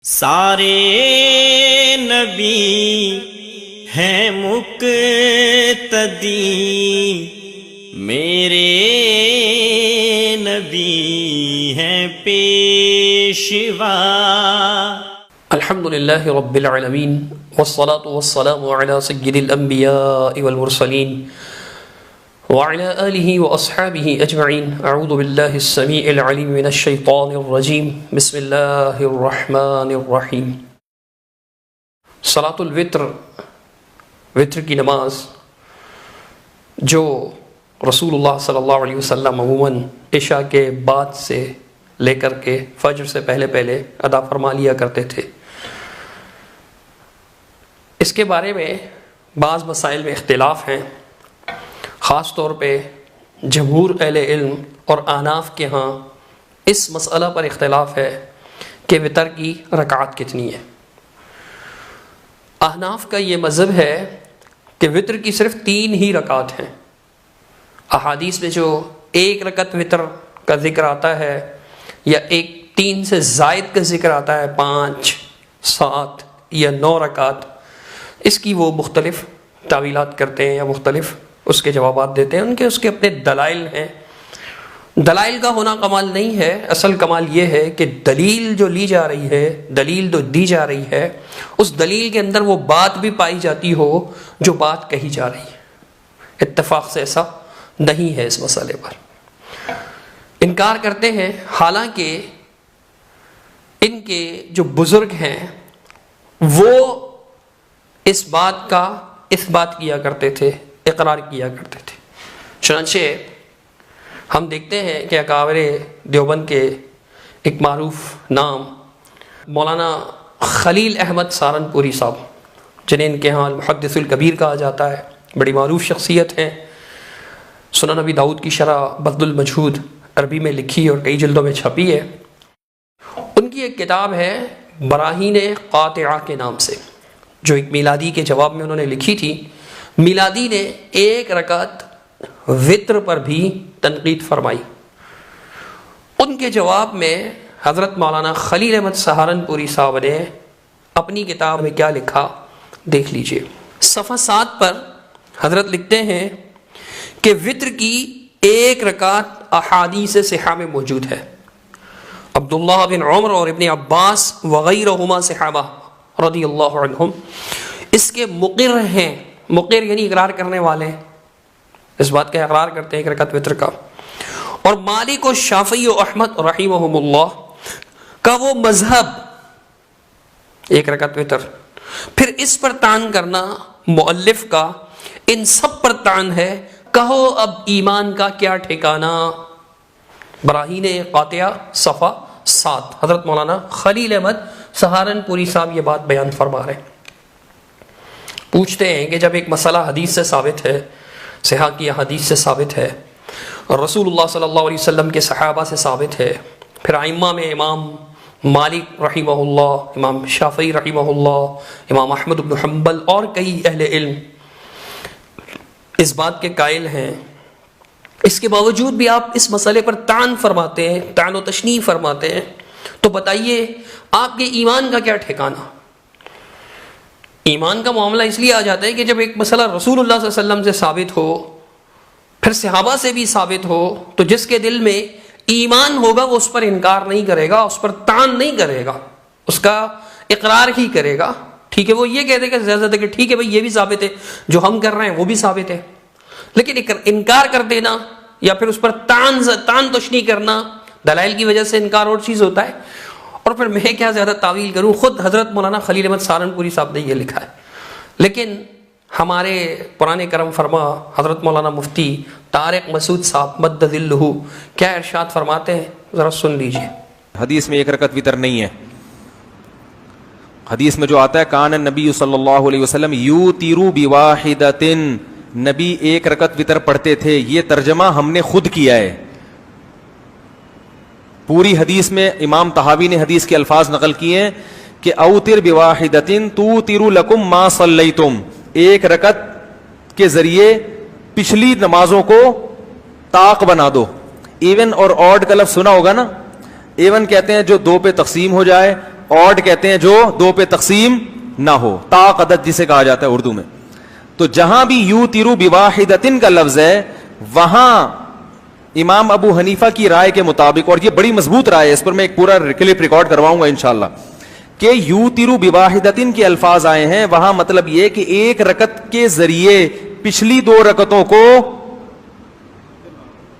سارے نبی ہیں مقتدی، میرے نبی ہیں پیشوا۔ الحمدللہ رب العالمین والصلاة والسلام علی سید الانبیاء والمرسلین وعلى آلہ واصحابہ اجمعین۔ اعوذ باللہ السمیع العلیم من الشیطان الرجیم، بسم اللہ الرحمن الرحیم۔ صلاۃ الوتر، وتر کی نماز جو رسول اللہ صلی اللہ علیہ وسلم عموماً عشاء کے بعد سے لے کر کے فجر سے پہلے ادا فرما لیا کرتے تھے، اس کے بارے میں بعض مسائل میں اختلاف ہیں۔ خاص طور پہ جمہور اہل علم اور احناف کے ہاں اس مسئلہ پر اختلاف ہے کہ وتر کی رکعت کتنی ہے۔ احناف کا یہ مذہب ہے کہ وتر کی صرف 3 ہی رکعت ہیں۔ احادیث میں جو 1 رکعت وتر کا ذکر آتا ہے یا 3 سے زائد کا ذکر آتا ہے، 5، 7 یا 9 رکعت، اس کی وہ مختلف تعویلات کرتے ہیں یا مختلف اس کے جوابات دیتے ہیں۔ اس کے اپنے دلائل ہیں۔ دلائل کا ہونا کمال نہیں ہے، اصل کمال یہ ہے کہ دلیل جو لی جا رہی ہے، دلیل جو دی جا رہی ہے، اس دلیل کے اندر وہ بات بھی پائی جاتی ہو جو بات کہی جا رہی ہے۔ اتفاق سے ایسا نہیں ہے۔ اس مسئلے پر انکار کرتے ہیں، حالانکہ ان کے جو بزرگ ہیں وہ اس بات کا اثبات کیا کرتے تھے، اقرار کیا کرتے تھے۔ چنانچہ ہم دیکھتے ہیں کہ اکابر دیوبند کے ایک معروف نام مولانا خلیل احمد سہارنپوری صاحب، جنہیں ان کے ہاں المحدث الکبیر کہا جاتا ہے، بڑی معروف شخصیت ہیں۔ سنن نبی داؤد کی شرح بذل المجہود عربی میں لکھی اور کئی جلدوں میں چھپی ہے۔ ان کی ایک کتاب ہے براہین قاطعہ کے نام سے، جو ایک میلادی کے جواب میں انہوں نے لکھی تھی۔ میلادی نے 1 رکعت وتر پر بھی تنقید فرمائی۔ ان کے جواب میں حضرت مولانا خلیل احمد سہارنپوری صاحب نے اپنی کتاب میں کیا لکھا دیکھ لیجئے۔ صفحہ 7 پر حضرت لکھتے ہیں کہ وتر کی 1 رکعت احادیث صحیحہ میں موجود ہے۔ عبداللہ بن عمر اور ابن عباس وغیرہما صحابہ رضی اللہ عنہم اس کے مقر ہیں۔ مقر یعنی اقرار کرنے والے، اس بات کا اقرار کرتے ہیں 1 رکعت وتر کا۔ اور مالک و شافعی و احمد رحمہم اللہ کا وہ مذہب 1 رکعت وتر۔ پھر اس پر طعن کرنا مؤلف کا ان سب پر طعن ہے۔ کہو اب ایمان کا کیا ٹھکانہ۔ براہین قاطعہ صفحہ 7، حضرت مولانا خلیل احمد سہارنپوری صاحب یہ بات بیان فرما رہے ہیں۔ پوچھتے ہیں کہ جب ایک مسئلہ حدیث سے ثابت ہے، صحیحہ کی حدیث سے ثابت ہے، اور رسول اللہ صلی اللہ علیہ وسلم کے صحابہ سے ثابت ہے، پھر ائمہ میں امام مالک رحمہ اللہ، امام شافعی رحمہ اللہ، امام احمد بن حنبل اور کئی اہل علم اس بات کے قائل ہیں، اس کے باوجود بھی آپ اس مسئلے پر طعن فرماتے ہیں، طعن و تشنیع فرماتے ہیں، تو بتائیے آپ کے ایمان کا کیا ٹھکانہ۔ ایمان کا معاملہ اس لیے آ جاتا ہے کہ جب ایک مسئلہ رسول اللہ صلی اللہ علیہ وسلم سے ثابت ہو، پھر صحابہ سے بھی ثابت ہو، تو جس کے دل میں ایمان ہوگا وہ اس پر انکار نہیں کرے گا، اس پر طعن نہیں کرے گا، اس کا اقرار ہی کرے گا۔ ٹھیک ہے، وہ یہ کہہ دے گا زیادہ کہ ٹھیک ہے بھائی یہ بھی ثابت ہے، جو ہم کر رہے ہیں وہ بھی ثابت ہے، لیکن انکار کر دینا یا پھر اس پر طعن تشنیع کرنا، دلائل کی وجہ سے انکار اور چیز ہوتا ہے۔ اور پھر میں کیا زیادہ تعویل کروں، خود حضرت مولانا خلیل احمد سہارنپوری صاحب نے یہ لکھا ہے، لیکن ہمارے قرآن کرم فرما حضرت مولانا مفتی طارق مسعود صاحب مد ظلہ کیا ارشاد فرماتے ہیں، ذرا سن لیجئے۔ حدیث میں 1 رکعت وتر نہیں ہے۔ حدیث میں جو آتا ہے کان النبی صلی اللہ علیہ وسلم یوتر بواحدۃ، نبی 1 رکعت وتر پڑھتے تھے، یہ ترجمہ ہم نے خود کیا ہے۔ پوری حدیث میں امام طحاوی نے حدیث کے الفاظ نقل کیے ہیں کہ اوتر بواحدۃ توتر لکم ما صلیتم، 1 رکعت کے ذریعے پچھلی نمازوں کو طاق بنا دو۔ ایون اور آڈ کا لفظ سنا ہوگا نا، ایون کہتے ہیں جو 2 پہ تقسیم ہو جائے آڈ کہتے ہیں جو دو پہ تقسیم نہ ہو، طاق عدد جسے کہا جاتا ہے اردو میں. تو جہاں بھی یوتر بواحدۃ کا لفظ ہے وہاں امام ابو حنیفہ کی رائے کے مطابق، اور یہ بڑی مضبوط رائے ہے، اس پر میں ایک پورا کلپ ریکارڈ کرواؤں گا انشاءاللہ، کہ یوتر بواحدۃ کے الفاظ آئے ہیں وہاں مطلب یہ کہ ایک رکعت کے ذریعے پچھلی دو رکعتوں کو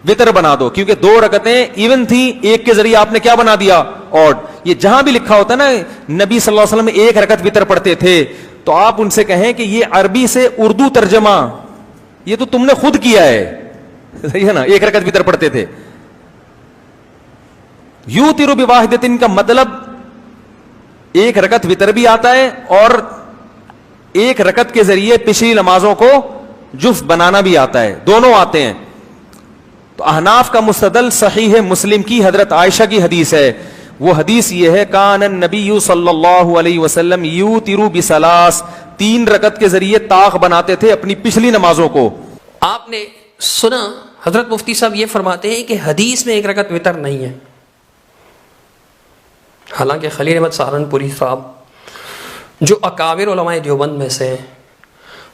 وتر بنا دو، کیونکہ دو رکعتیں ایون تھی، ایک کے ذریعے آپ نے کیا بنا دیا؟ آڈ. یہ جہاں بھی لکھا ہوتا ہے نا نبی صلی اللہ علیہ وسلم ایک رکعت وتر پڑھتے تھے، تو آپ ان سے کہیں کہ یہ عربی سے اردو ترجمہ یہ تو تم نے خود کیا ہے، صحیح ہے نا، ایک رکعت وتر پڑھتے تھے. یوتر بواحدۃ کا مطلب ایک رکعت وتر بھی آتا ہے اور ایک رکعت کے ذریعے پچھلی نمازوں کو جفت بنانا بھی آتا ہے، دونوں آتے ہیں. تو احناف کا مستدل صحیح ہے مسلم کی حضرت عائشہ کی حدیث ہے. وہ حدیث یہ ہے کان النبی صلی اللہ علیہ وسلم یوتر بثلاث، 3 رکعت کے ذریعے طاق بناتے تھے اپنی پچھلی نمازوں کو. آپ نے سنا حضرت مفتی صاحب یہ فرماتے ہیں کہ حدیث میں ایک رکعت وتر نہیں ہے، حالانکہ خلیل احمد سہارنپوری صاحب جو اکابر علماء دیوبند میں سے ہیں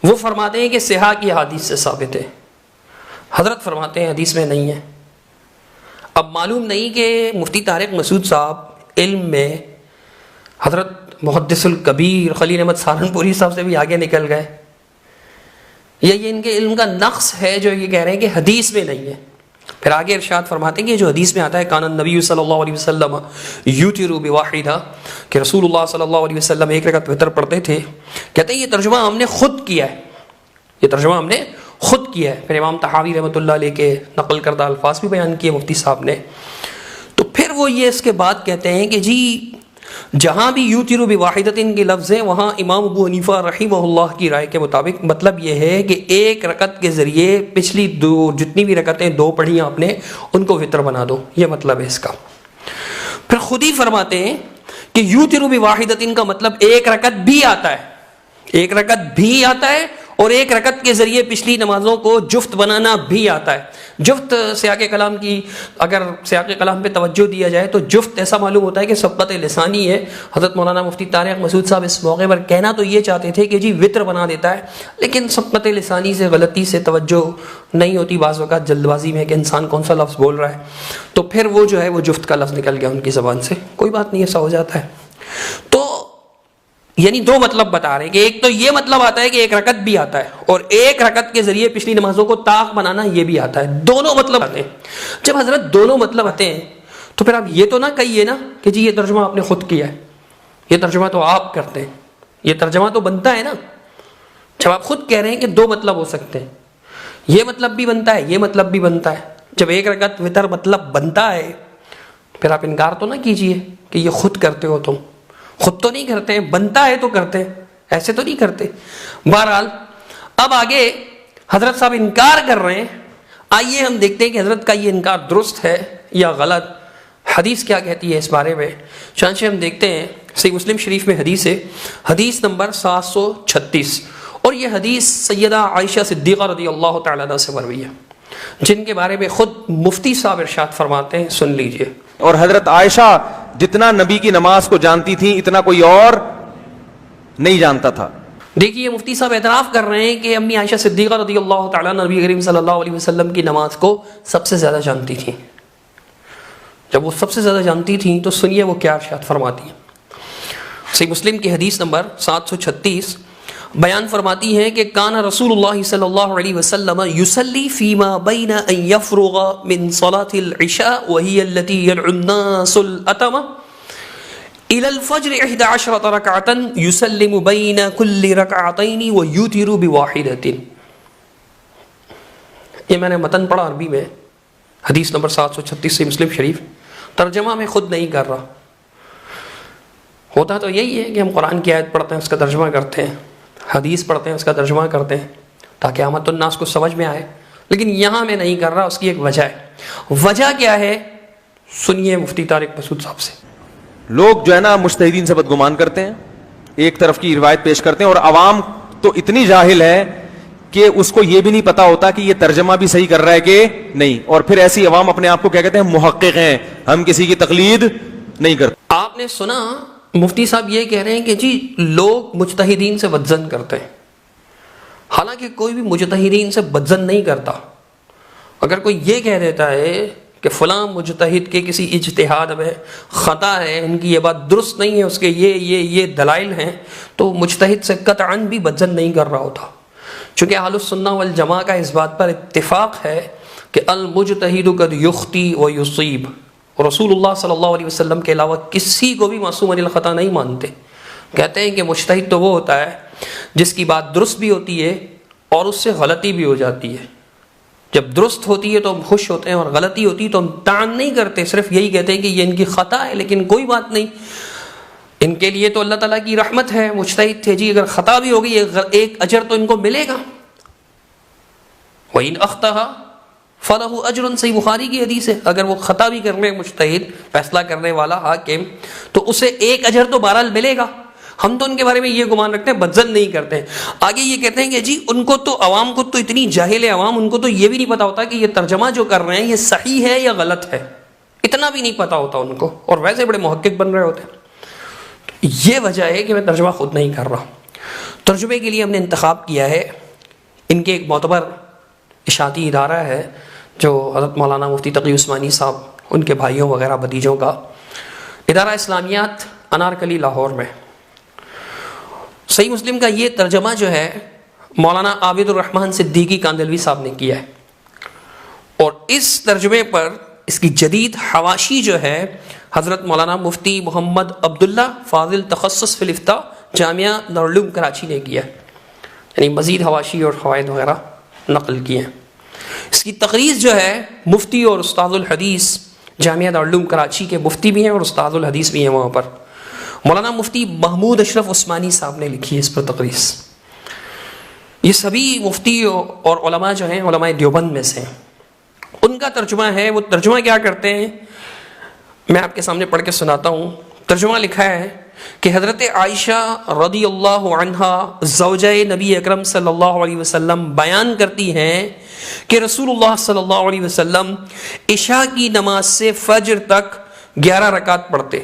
وہ فرماتے ہیں کہ صحاح کی حدیث سے ثابت ہے. حضرت فرماتے ہیں حدیث میں نہیں ہے. اب معلوم نہیں کہ مفتی طارق مسعود صاحب علم میں حضرت محدث الکبیر خلیل احمد سہارنپوری صاحب سے بھی آگے نکل گئے، یا یہ ان کے علم کا نقص ہے جو یہ کہہ رہے ہیں کہ حدیث میں نہیں ہے. پھر آگے ارشاد فرماتے ہیں کہ جو حدیث میں آتا ہے کان النبی صلی اللہ علیہ وسلم یوتر بواحدہ، کہ رسول اللہ صلی اللہ علیہ وسلم ایک رکعت وتر پڑھتے تھے، کہتے ہیں یہ ترجمہ ہم نے خود کیا ہے، یہ ترجمہ ہم نے خود کیا ہے. پھر امام طحاوی رحمۃ اللہ علیہ کے نقل کردہ الفاظ بھی بیان کیے مفتی صاحب نے. تو پھر وہ یہ اس کے بعد کہتے ہیں کہ جی جہاں بھی یوتر بواحدۃ کے لفظ ہیں وہاں امام ابو حنیفہ رحمہ اللہ کی رائے کے مطابق مطلب یہ ہے کہ ایک رکعت کے ذریعے پچھلی دو جتنی بھی رکعتیں دو پڑھی آپ نے ان کو وتر بنا دو، یہ مطلب ہے اس کا. پھر خود ہی فرماتے ہیں کہ یوتر بواحدۃ کا مطلب ایک رکعت بھی آتا ہے، ایک رکعت بھی آتا ہے اور ایک رکعت کے ذریعے پچھلی نمازوں کو جفت بنانا بھی آتا ہے. جفت سیاق کلام کی اگر سیاق کلام پہ توجہ دیا جائے تو جفت ایسا معلوم ہوتا ہے کہ سبقت لسانی ہے. حضرت مولانا مفتی طارق مسعود صاحب اس موقع پر کہنا تو یہ چاہتے تھے کہ جی وطر بنا دیتا ہے، لیکن سبقت لسانی سے غلطی سے توجہ نہیں ہوتی، بعض اوقات جلد بازی میں کہ انسان کون سا لفظ بول رہا ہے، تو پھر وہ جو ہے وہ جفت کا لفظ نکل گیا ان کی زبان سے. کوئی بات نہیں، ایسا ہو جاتا ہے. تو یعنی دو مطلب بتا رہے ہیں کہ ایک تو یہ مطلب آتا ہے کہ ایک رکعت بھی آتا ہے اور ایک رکعت کے ذریعے پچھلی نمازوں کو طاق بنانا یہ بھی آتا ہے. دونوں مطلب آتے ہیں. جب حضرت دونوں مطلب آتے ہیں تو پھر آپ یہ تو نہ کہیے نا کہ جی یہ ترجمہ آپ نے خود کیا ہے، یہ ترجمہ تو آپ کرتے ہیں، یہ ترجمہ تو بنتا ہے نا. جب آپ خود کہہ رہے ہیں کہ دو مطلب ہو سکتے ہیں، یہ مطلب بھی بنتا ہے یہ مطلب بھی بنتا ہے، جب ایک رکعت وتر مطلب بنتا ہے پھر آپ انکار تو نہ کیجئے کہ یہ خود کرتے ہو. تم خود تو نہیں کرتے ہیں، بنتا ہے تو کرتے ہیں، ایسے تو نہیں کرتے. بہرحال اب آگے حضرت صاحب انکار کر رہے ہیں. آئیے ہم دیکھتے ہیں کہ حضرت کا یہ انکار درست ہے یا غلط، حدیث کیا کہتی ہے اس بارے میں. چنانچہ ہم دیکھتے ہیں صحیح مسلم شریف میں حدیث ہے، حدیث نمبر 736، اور یہ حدیث سیدہ عائشہ صدیقہ رضی اللہ تعالیٰ عنہا سے مروی ہے، جن کے بارے میں خود مفتی صاحب ارشاد فرماتے ہیں، سن لیجئے. اور حضرت عائشہ جتنا نبی کی نماز کو جانتی تھی اتنا کوئی اور نہیں جانتا تھا. دیکھیے مفتی صاحب اعتراف کر رہے ہیں کہ امی عائشہ صدیقہ رضی اللہ تعالیٰ نبی کریم صلی اللہ علیہ وسلم کی نماز کو سب سے زیادہ جانتی تھیں. جب وہ سب سے زیادہ جانتی تھیں تو سنیے وہ کیا ارشاد فرماتی ہیں. صحیح مسلم کی حدیث نمبر 736 بیان فرماتی ہے کہ کان رسول اللہ صلی اللہ علیہ وسلم یصلی فیما بین ان یفرغ من صلاة العشاء وهي التي يدعو الناس الاتمه الى الفجر 11 ركعه يسلم بين كل ركعتين ويوتر بواحده. یہ میں نے متن پڑھا عربی میں، حدیث نمبر 736 سے مسلم شریف، ترجمہ میں خود نہیں کر رہا. ہوتا تو یہی ہے کہ ہم قرآن کی آیت پڑھتے ہیں اس کا ترجمہ کرتے ہیں، حدیث پڑھتے ہیں اس کا ترجمہ کرتے ہیں تاکہ احمد الناس کو سمجھ میں آئے، لیکن یہاں میں نہیں کر رہا. اس کی ایک وجہ ہے. وجہ کیا ہے سنیے مفتی طارق مسعود صاحب سے. لوگ جو ہے نا مجتہدین سے بدگمان کرتے ہیں، ایک طرف کی روایت پیش کرتے ہیں، اور عوام تو اتنی جاہل ہے کہ اس کو یہ بھی نہیں پتا ہوتا کہ یہ ترجمہ بھی صحیح کر رہا ہے کہ نہیں. اور پھر ایسی عوام اپنے آپ کو کیا کہتے ہیں، محقق ہیں، ہم کسی کی تقلید نہیں کرتے. آپ نے سنا مفتی صاحب یہ کہہ رہے ہیں کہ جی لوگ مجتہدین سے بدظن کرتے ہیں، حالانکہ کوئی بھی مجتہدین سے بدظن نہیں کرتا۔ اگر کوئی یہ کہہ دیتا ہے کہ فلاں مجتہد کے کسی اجتہاد میں خطا ہے، ان کی یہ بات درست نہیں ہے، اس کے یہ دلائل ہیں، تو مجتہد سے قطعاً بھی بدظن نہیں کر رہا ہوتا، چونکہ اہل السنہ والجماعہ کا اس بات پر اتفاق ہے کہ المجتہد قد یخطی و یصیب، رسول اللہ صلی اللہ علیہ وسلم کے علاوہ کسی کو بھی معصوم عن الخطا نہیں مانتے۔ کہتے ہیں کہ مجتہد تو وہ ہوتا ہے جس کی بات درست بھی ہوتی ہے اور اس سے غلطی بھی ہو جاتی ہے۔ جب درست ہوتی ہے تو ہم خوش ہوتے ہیں، اور غلطی ہوتی ہے تو ہم تعان نہیں کرتے، صرف یہی کہتے ہیں کہ یہ ان کی خطا ہے، لیکن کوئی بات نہیں، ان کے لیے تو اللہ تعالیٰ کی رحمت ہے، مجتہد تھے جی، اگر خطا بھی ہوگی ایک اجر تو ان کو ملے گا۔ وَإِنْ أَخْطَأَ فَلَهُ أَجْرٌ، صحیح بخاری کی حدیث ہے، اگر وہ خطا بھی کرنے مجتہد، فیصلہ کرنے والا حاکم، تو اسے ایک اجر تو بہرحال ملے گا۔ ہم تو ان کے بارے میں یہ گمان رکھتے ہیں، بدظن نہیں کرتے ہیں۔ آگے یہ کہتے ہیں کہ جی ان کو تو عوام کو تو اتنی جاہل ہے عوام، ان کو تو یہ بھی نہیں پتا ہوتا کہ یہ ترجمہ جو کر رہے ہیں یہ صحیح ہے یا غلط ہے، اتنا بھی نہیں پتا ہوتا ان کو، اور ویسے بڑے محقق بن رہے ہوتے ہیں۔ یہ وجہ ہے کہ میں ترجمہ خود نہیں کر رہا۔ ترجمے کے لیے ہم نے انتخاب کیا ہے، ان کے ایک معتبر اشاعتی ادارہ ہے جو حضرت مولانا مفتی تقی عثمانی صاحب، ان کے بھائیوں وغیرہ بھتیجوں کا ادارہ اسلامیات انارکلی لاہور میں۔ صحیح مسلم کا یہ ترجمہ جو ہے مولانا عابد الرحمن صدیقی کاندلوی صاحب نے کیا ہے، اور اس ترجمے پر اس کی جدید حواشی جو ہے حضرت مولانا مفتی محمد عبداللہ فاضل تخصص فی الافتاء جامعہ دارالعلوم کراچی نے کیا ہے، یعنی مزید حواشی اور فوائد وغیرہ نقل کیے ہیں۔ اس کی تقریر جو ہے مفتی اور استاد الحدیث جامعہ دارالعلوم کراچی کے مفتی بھی ہیں اور استاد الحدیث بھی ہیں وہاں پر، مولانا مفتی محمود اشرف عثمانی صاحب نے لکھی ہے اس پر تقریر۔ یہ سبھی مفتی اور علماء جو ہیں علماء دیوبند میں سے ہیں، ان کا ترجمہ ہے۔ وہ ترجمہ کیا کرتے ہیں میں آپ کے سامنے پڑھ کے سناتا ہوں۔ ترجمہ لکھا ہے کہ حضرت عائشہ رضی اللہ عنہا زوجہ نبی اکرم صلی اللہ علیہ وسلم بیان کرتی ہیں کہ رسول اللہ صلی اللہ علیہ وسلم عشاء کی نماز سے فجر تک 11 رکعت پڑھتے،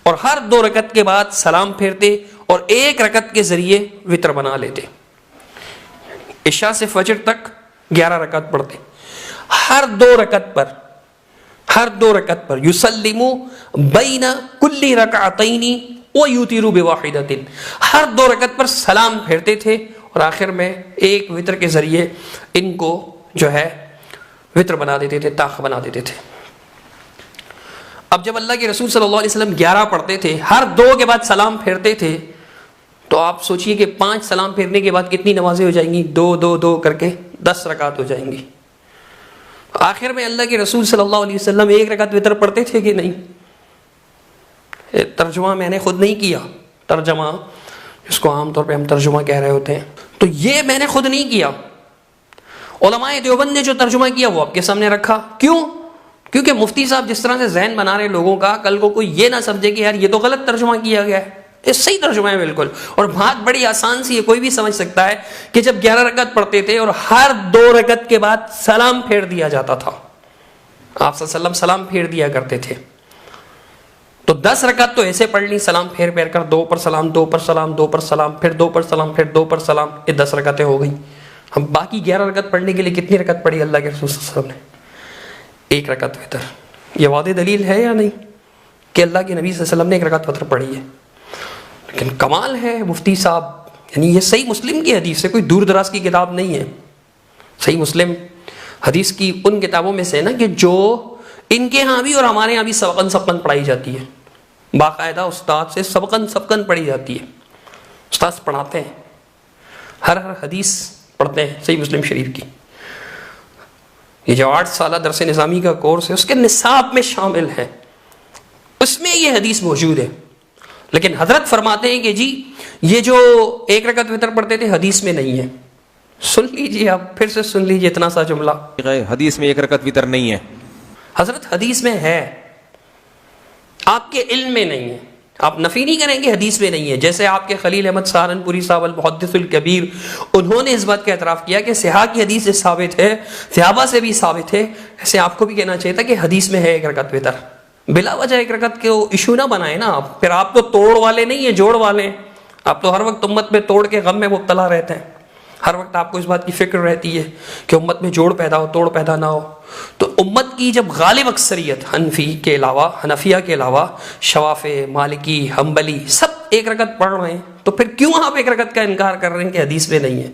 اور ہر 2 رکعت کے بعد سلام پھیرتے اور 1 رکعت کے ذریعے وتر بنا لیتے۔ عشاء سے فجر تک 11 رکعت پڑھتے، ہر 2 رکعت پر یسلم بین کل رکعتین ویوتر بواحدۃ، ہر 2 رکعت پر سلام پھیرتے تھے اور آخر میں 1 وتر کے ذریعے ان کو جو ہے وتر بنا دیتے تھے، طاق بنا دیتے تھے۔ اب جب اللہ کے رسول صلی اللہ علیہ وسلم 11 پڑھتے تھے، ہر 2 کے بعد سلام پھیرتے تھے، تو آپ سوچئے کہ 5 سلام پھیرنے کے بعد کتنی نمازیں ہو جائیں گی؟ 2 کر کے 10 رکعت ہو جائیں گی۔ آخر میں اللہ کے رسول صلی اللہ علیہ وسلم 1 رکعت وتر پڑھتے تھے کہ نہیں؟ ترجمہ میں نے خود نہیں کیا، ترجمہ جس کو عام طور پہ ہم ترجمہ کہہ رہے ہوتے ہیں، تو یہ میں نے خود نہیں کیا، علماء دیوبند نے جو ترجمہ کیا وہ آپ کے سامنے رکھا۔ کیوں؟ کیونکہ مفتی صاحب جس طرح سے ذہن بنا رہے لوگوں کا، کل کو کوئی یہ نہ سمجھے کہ یار یہ تو غلط ترجمہ کیا گیا ہے، یہ صحیح ترجمہ ہے بالکل، اور بات بڑی آسان سی ہے، کوئی بھی سمجھ سکتا ہے کہ جب 11 رکعت پڑھتے تھے اور ہر 2 رکعت کے بعد سلام پھیر دیا جاتا تھا، آپ صلی اللہ علیہ وسلم سلام پھیر دیا کرتے تھے، تو 10 رکعت تو ایسے پڑھ لی سلام پھیر پھیر کر، 2 پر سلام، 2 پر سلام، 2 پر سلام، پھر 2 پر سلام، پھر 2 پر سلام، یہ 10 رکعتیں ہو گئیں۔ ہم باقی 11 رکعت پڑھنے کے لیے کتنی رکعت پڑھی اللہ کے رسول صلی اللہ علیہ وسلم نے؟ 1 رکعت وتر۔ یہ واضح دلیل ہے یا نہیں کہ اللہ کے نبی صلی اللہ علیہ وسلم نے 1 رکعت وتر پڑھی ہے؟ لیکن کمال ہے مفتی صاحب، یعنی یہ صحیح مسلم کی حدیث ہے، کوئی دور دراز کی کتاب نہیں ہے۔ صحیح مسلم حدیث کی ان کتابوں میں سے نا کہ جو ان کے ہاں بھی اور ہمارے ہاں بھی سبقاً پڑھائی جاتی ہے، باقاعدہ استاد سے سبقاً پڑھی جاتی ہے، استاد پڑھاتے ہیں، ہر حدیث پڑھتے ہیں صحیح مسلم شریف کی۔ یہ جو 8 سالہ درس نظامی کا کورس ہے اس کے نصاب میں شامل ہے، اس میں یہ حدیث موجود ہے، لیکن حضرت فرماتے ہیں کہ جی یہ جو 1 رکعت وتر پڑھتے تھے حدیث میں نہیں ہے۔ سن لیجیے، آپ پھر سے سن لیجیے اتنا سا جملہ، حدیث میں 1 رکعت وتر نہیں ہے۔ حضرت حدیث میں ہے، آپ کے علم میں نہیں ہے، آپ نفی نہیں کریں کہ حدیث میں نہیں ہے۔ جیسے آپ کے خلیل احمد سہارنپوری صاحب المحدث الکبیر، انہوں نے اس بات کا اعتراف کیا کہ صحاح کی حدیث سے ثابت ہے، صحابہ سے بھی ثابت ہے، ایسے آپ کو بھی کہنا چاہیے تھا کہ حدیث میں ہے 1 رکعت وتر، بلا وجہ ایک رکعت کے ایشو نہ بنائے نا آپ. پھر آپ تو توڑ والے نہیں ہیں، جوڑ والے ہیں. آپ تو ہر وقت امت میں توڑ کے غم میں مبتلا رہتے ہیں. ہر وقت آپ کو اس بات کی فکر رہتی ہے کہ امت میں جوڑ پیدا ہو، توڑ پیدا نہ ہو. تو امت کی جب غالب اکثریت حنفیہ کے علاوہ شوافی، مالکی، حنبلی سب ایک رکعت پڑھ رہے ہیں، تو پھر کیوں آپ ایک رکعت کا انکار کر رہے ہیں کہ حدیث میں نہیں ہے؟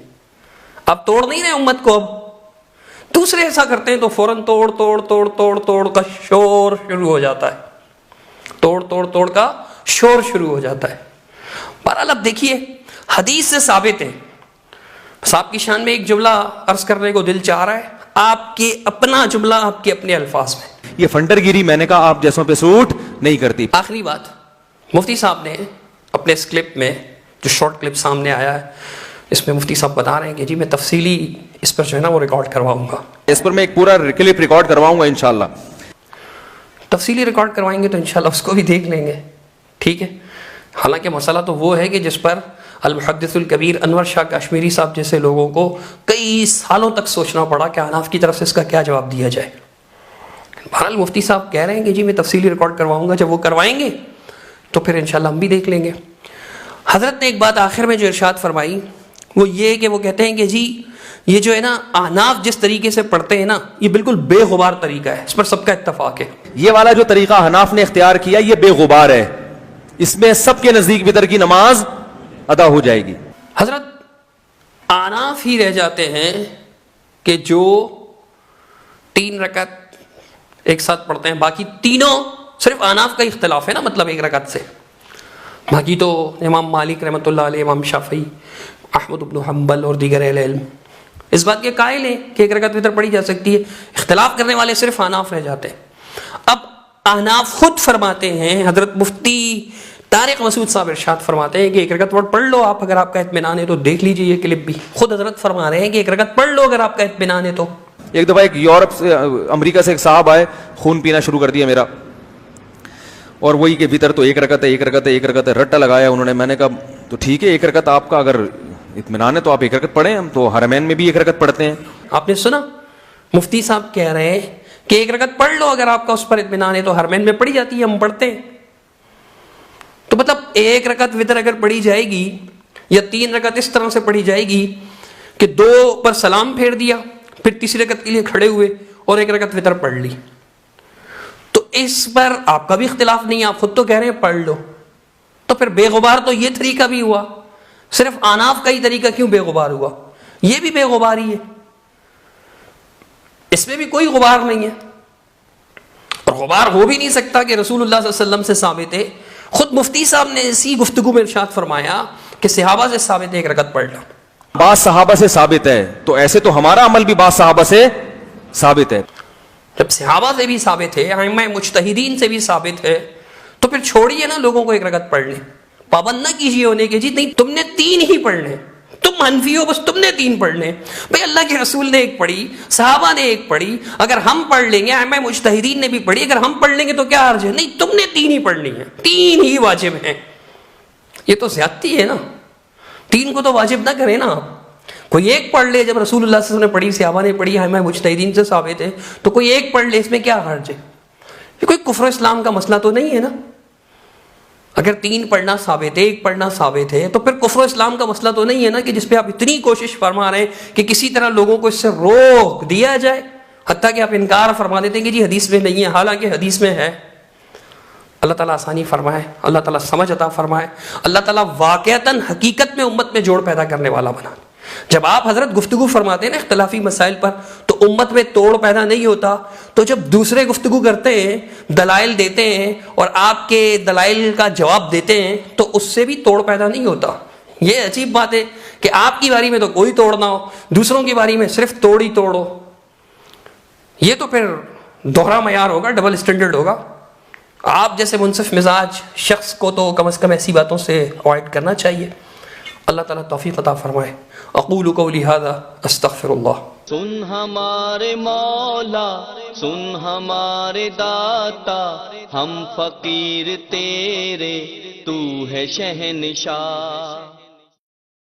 آپ توڑ نہیں رہے امت کو. اب دوسرے ایسا کرتے ہیں تو فوراً توڑ توڑ توڑ توڑ توڑ کا شور شروع ہو جاتا ہے. توڑ توڑ توڑ کا شور شروع ہو جاتا ہے. بہرحال اب دیکھیے حدیث سے ثابت ہے. بس آپ کی شان میں ایک جملہ عرض کرنے کو دل چاہ رہا ہے، آپ کے اپنا جملہ آپ کے اپنے الفاظ میں. یہ فنڈر گیری میں نے کہا آپ جیسوں پہ سوٹ نہیں کرتی. آخری بات، مفتی صاحب نے اپنے اس کلپ میں جو شارٹ کلپ سامنے آیا ہے، اس میں مفتی صاحب بتا رہے ہیں کہ جی میں تفصیلی اس پر جو ہے نا وہ ریکارڈ کرواؤں گا. اس پر میں ایک پورا کلپ ریکارڈ کرواؤں گا انشاءاللہ. تفصیلی ریکارڈ کروائیں گے تو انشاءاللہ اس کو بھی دیکھ لیں گے. ٹھیک ہے. حالانکہ مسئلہ تو وہ ہے کہ جس پر المحدث الکبیر انور شاہ کشمیری صاحب جیسے لوگوں کو کئی سالوں تک سوچنا پڑا کہ احناف کی طرف سے اس کا کیا جواب دیا جائے. بہرحال مفتی صاحب کہہ رہے ہیں کہ جی میں تفصیلی ریکارڈ کرواؤں گا. جب وہ کروائیں گے تو پھر انشاءاللہ ہم بھی دیکھ لیں گے. حضرت نے ایک بات آخر میں جو ارشاد فرمائی وہ یہ کہ وہ کہتے ہیں کہ جی یہ جو ہے نا احناف جس طریقے سے پڑھتے ہیں نا یہ بالکل بے غبار طریقہ ہے، اس پر سب کا اتفاق ہے. یہ والا جو طریقہ احناف نے اختیار کیا یہ بے غبار ہے، اس میں سب کے نزدیک وتر کی نماز ادا ہو جائے گی. حضرت احناف ہی رہ جاتے ہیں کہ جو 3 رکعت ایک ساتھ پڑھتے ہیں. باقی تینوں صرف احناف کا اختلاف ہے نا، مطلب ایک رکعت سے. باقی تو امام مالک رحمۃ اللہ علیہ، امام شافعی، احمد بن حنبل اور دیگر اہل علم اس بات کے قائل ہیں کہ ایک رکعت وتر پڑھی جا سکتی ہے. اختلاف کرنے والے صرف احناف رہ جاتے ہیں. اب احناف خود فرماتے ہیں، حضرت مفتی طارق مسعود صاحب ارشاد فرماتے ہیں کہ ایک رکعت پڑھ لو آپ، اگر آپ کا اطمینان ہے تو دیکھ لیجئے یہ کلپ بھی. خود حضرت فرما رہے ہیں کہ ایک رکعت پڑھ لو اگر آپ کا اطمینان ہے تو. ایک دفعہ ایک یورپ سے امریکہ سے ایک صاحب آئے، خون پینا شروع کر دیا میرا، اور وہی کہ وتر تو ایک رکعت ہے ایک رکعت ہے ایک رکعت ہے، رٹا لگایا انہوں نے. میں نے کہا تو ٹھیک ہے ایک رکعت آپ کا اگر اطمینان ہے تو آپ ایک رکعت پڑھیں، ہم تو حرمین میں بھی ایک رکعت پڑھتے ہیں. آپ نے سنا مفتی صاحب کہہ رہے ہیں کہ ایک رکعت پڑھ لو اگر آپ کا اس پر اطمینان ہے تو حرمین میں پڑھی جاتی ہے، ہم پڑھتے ہیں. تو مطلب ایک رکعت وتر اگر پڑھی جائے گی یا 3 رکعت اس طرح سے پڑھی جائے گی کہ 2 پر سلام پھیر دیا، پھر تیسری رکعت کے لیے کھڑے ہوئے اور ایک رکعت وتر پڑھ لی، تو اس پر آپ کا بھی اختلاف نہیں ہے، آپ خود تو کہہ رہے ہیں پڑھ لو. تو پھر بے غبار تو یہ طریقہ بھی ہوا، صرف احناف کا ہی طریقہ کیوں بے غبار ہوا؟ یہ بھی بے غبار ہی ہے، اس میں بھی کوئی غبار نہیں ہے. اور غبار ہو بھی نہیں سکتا کہ رسول اللہ صلی اللہ علیہ وسلم سے ثابت ہے. خود مفتی صاحب نے اسی گفتگو میں ارشاد فرمایا کہ صحابہ سے ثابت ہے ایک رکعت پڑھ لو. بعض صحابہ سے ثابت ہے تو ایسے تو ہمارا عمل بھی بعض صحابہ سے ثابت ہے. جب صحابہ سے بھی ثابت ہے، ائمہ مجتہدین سے بھی ثابت ہے، تو پھر چھوڑیے نا لوگوں کو ایک رکعت پڑھنے. پابند نہ کیجیے ہونے کے جی نہیں تم نے 3 ہی پڑھنے، تم حنفی ہو بس تم نے 3 پڑھنے. بھائی اللہ کے رسول نے 1 پڑھی، صحابہ نے 1 پڑھی، اگر ہم پڑھ لیں گے، ائمہ مجتہدین نے بھی پڑھی، اگر ہم پڑھ لیں گے تو کیا حرج ہے؟ نہیں تم نے 3 ہی پڑھنی ہے، 3 ہی واجب ہیں. یہ تو زیادتی ہے نا، 3 کو تو واجب نہ کریں نا آپ. کوئی 1 پڑھ لے، جب رسول اللہ صلی اللہ علیہ وسلم نے پڑھی، صحابہ نے پڑھی، ائمہ مجتہدین سے ثابت ہے، تو کوئی 1 پڑھ لے، اس میں کیا حرج ہے؟ یہ کوئی کفر اسلام کا مسئلہ تو نہیں ہے نا. اگر 3 پڑھنا ثابت ہے، 1 پڑھنا ثابت ہے، تو پھر کفر اسلام کا مسئلہ تو نہیں ہے نا کہ جس پہ آپ اتنی کوشش فرما رہے ہیں کہ کسی طرح لوگوں کو اس سے روک دیا جائے، حتیٰ کہ آپ انکار فرما دیتے ہیں کہ جی حدیث میں نہیں ہے، حالانکہ حدیث میں ہے. اللہ تعالیٰ آسانی فرمائے، اللہ تعالیٰ سمجھ عطا فرمائے، اللہ تعالیٰ واقعتاً حقیقت میں امت میں جوڑ پیدا کرنے والا بنا. جب آپ حضرت گفتگو فرماتے ہیں نا اختلافی مسائل پر تو امت میں توڑ پیدا نہیں ہوتا، تو جب دوسرے گفتگو کرتے ہیں، دلائل دیتے ہیں اور آپ کے دلائل کا جواب دیتے ہیں تو اس سے بھی توڑ پیدا نہیں ہوتا. یہ عجیب بات ہے کہ آپ کی باری میں تو کوئی توڑ نہ ہو، دوسروں کی باری میں صرف توڑ ہی توڑ ہو. یہ تو پھر دوہرا معیار ہوگا، ڈبل اسٹینڈرڈ ہوگا. آپ جیسے منصف مزاج شخص کو تو کم از کم ایسی باتوں سے اوائڈ کرنا چاہیے. اللہ تعالیٰ توفیق عطا فرمائے. اقول قولی ھذا استغفر اللہ. سن ہمارے مولا، سن ہمارے داتا، ہم فقیر تیرے، تو ہے شہنشاہ.